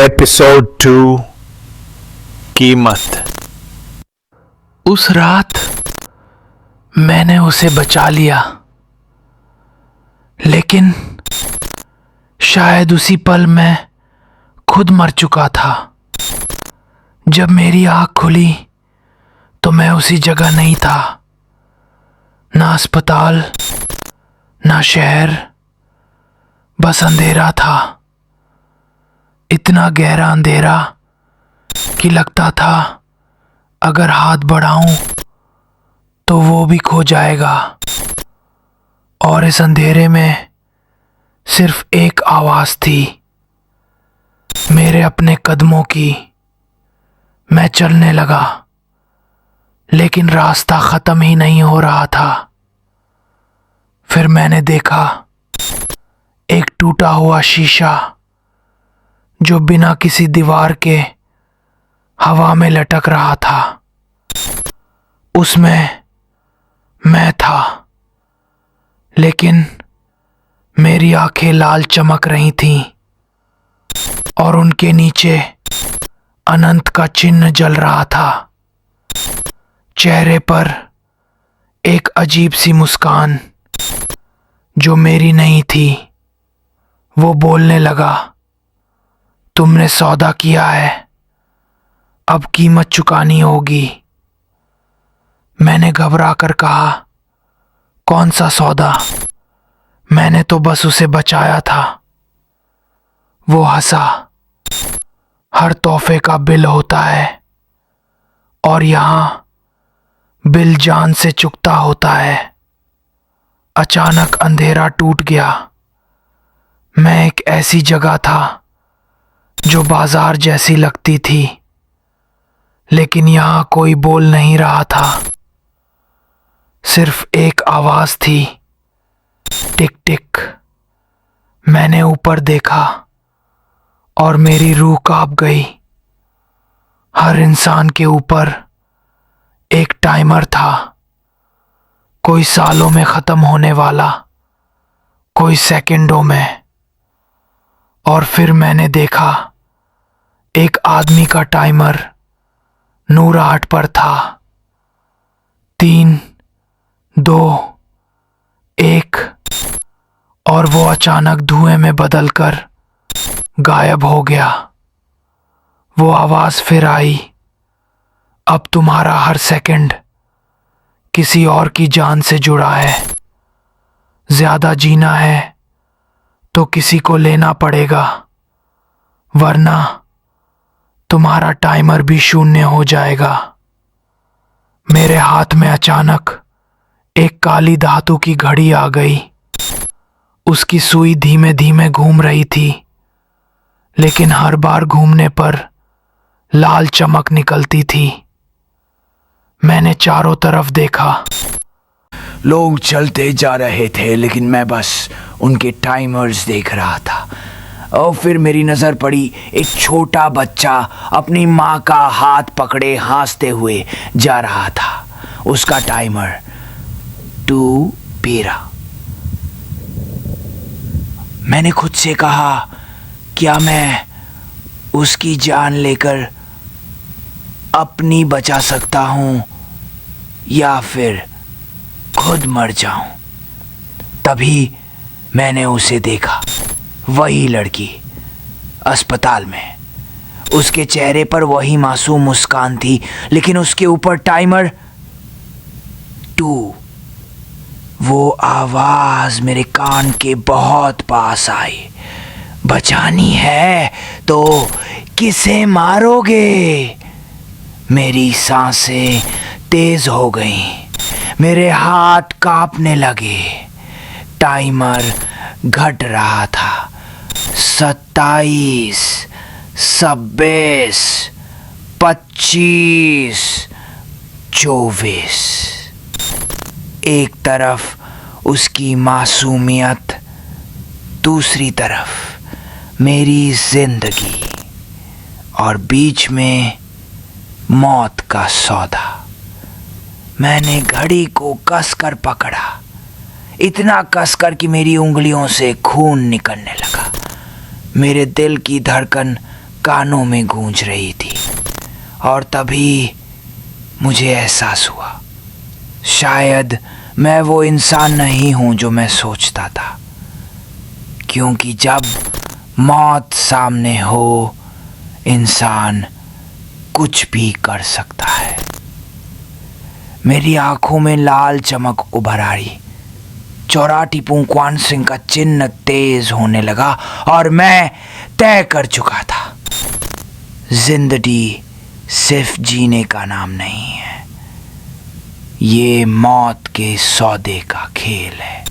Episode 2 कीमत। उस रात मैंने उसे बचा लिया, लेकिन शायद उसी पल मैं खुद मर चुका था। जब मेरी आँख खुली तो मैं उसी जगह नहीं था, ना अस्पताल ना शहर, बस अंधेरा था। इतना गहरा अंधेरा कि लगता था अगर हाथ बढ़ाऊं तो वो भी खो जाएगा। और इस अंधेरे में सिर्फ एक आवाज थी, मेरे अपने कदमों की। मैं चलने लगा, लेकिन रास्ता खत्म ही नहीं हो रहा था। फिर मैंने देखा एक टूटा हुआ शीशा जो बिना किसी दीवार के हवा में लटक रहा था। उसमें मैं था, लेकिन मेरी आंखें लाल चमक रही थीं और उनके नीचे अनंत का चिन्ह जल रहा था। चेहरे पर एक अजीब सी मुस्कान जो मेरी नहीं थी। वो बोलने लगा, तुमने सौदा किया है, अब कीमत चुकानी होगी। मैंने घबरा कर कहा, कौन सा सौदा? मैंने तो बस उसे बचाया था। वो हंसा, हर तोहफे का बिल होता है और यहां बिल जान से चुकता होता है। अचानक अंधेरा टूट गया। मैं एक ऐसी जगह था जो बाजार जैसी लगती थी, लेकिन यहां कोई बोल नहीं रहा था। सिर्फ एक आवाज थी, टिक टिक। मैंने ऊपर देखा और मेरी रूह कांप गई। हर इंसान के ऊपर एक टाइमर था, कोई सालों में खत्म होने वाला, कोई सेकंडों में। और फिर मैंने देखा एक आदमी का टाइमर नूर 8 पर था। 3, 2, 1 और वो अचानक धुएं में बदलकर गायब हो गया। वो आवाज फिर आई, अब तुम्हारा हर सेकंड किसी और की जान से जुड़ा है। ज्यादा जीना है तो किसी को लेना पड़ेगा, वरना तुम्हारा टाइमर भी शून्य हो जाएगा। मेरे हाथ में अचानक एक काली धातु की घड़ी आ गई। उसकी सुई धीमे धीमे घूम रही थी, लेकिन हर बार घूमने पर लाल चमक निकलती थी। मैंने चारों तरफ देखा। लोग चलते जा रहे थे, लेकिन मैं बस उनके टाइमर्स देख रहा था। और फिर मेरी नज़र पड़ी एक छोटा बच्चा अपनी माँ का हाथ पकड़े हंसते हुए जा रहा था। उसका टाइमर 2 पीरा। मैंने खुद से कहा, क्या मैं उसकी जान लेकर अपनी बचा सकता हूँ या फिर खुद मर जाऊं? तभी मैंने उसे देखा, वही लड़की अस्पताल में। उसके चेहरे पर वही मासूम मुस्कान थी, लेकिन उसके ऊपर टाइमर 2। वो आवाज मेरे कान के बहुत पास आई, बचानी है तो किसे मारोगे? मेरी सांसें तेज हो गईं, मेरे हाथ कांपने लगे। टाइमर घट रहा था। 27, 26, 25, 24। एक तरफ उसकी मासूमियत, दूसरी तरफ मेरी जिंदगी, और बीच में मौत का सौदा। मैंने घड़ी को कसकर पकड़ा, इतना कसकर कि मेरी उंगलियों से खून निकलने लगा। मेरे दिल की धड़कन कानों में गूंज रही थी और तभी मुझे एहसास हुआ शायद मैं वो इंसान नहीं हूं जो मैं सोचता था, क्योंकि जब मौत सामने हो इंसान कुछ भी कर सकता है। मेरी आंखों में लाल चमक उभर आई, चौराटी पुंगक्वान सिंह का चिन्ह तेज होने लगा और मैं तय कर चुका था, जिंदगी सिर्फ जीने का नाम नहीं है, ये मौत के सौदे का खेल है।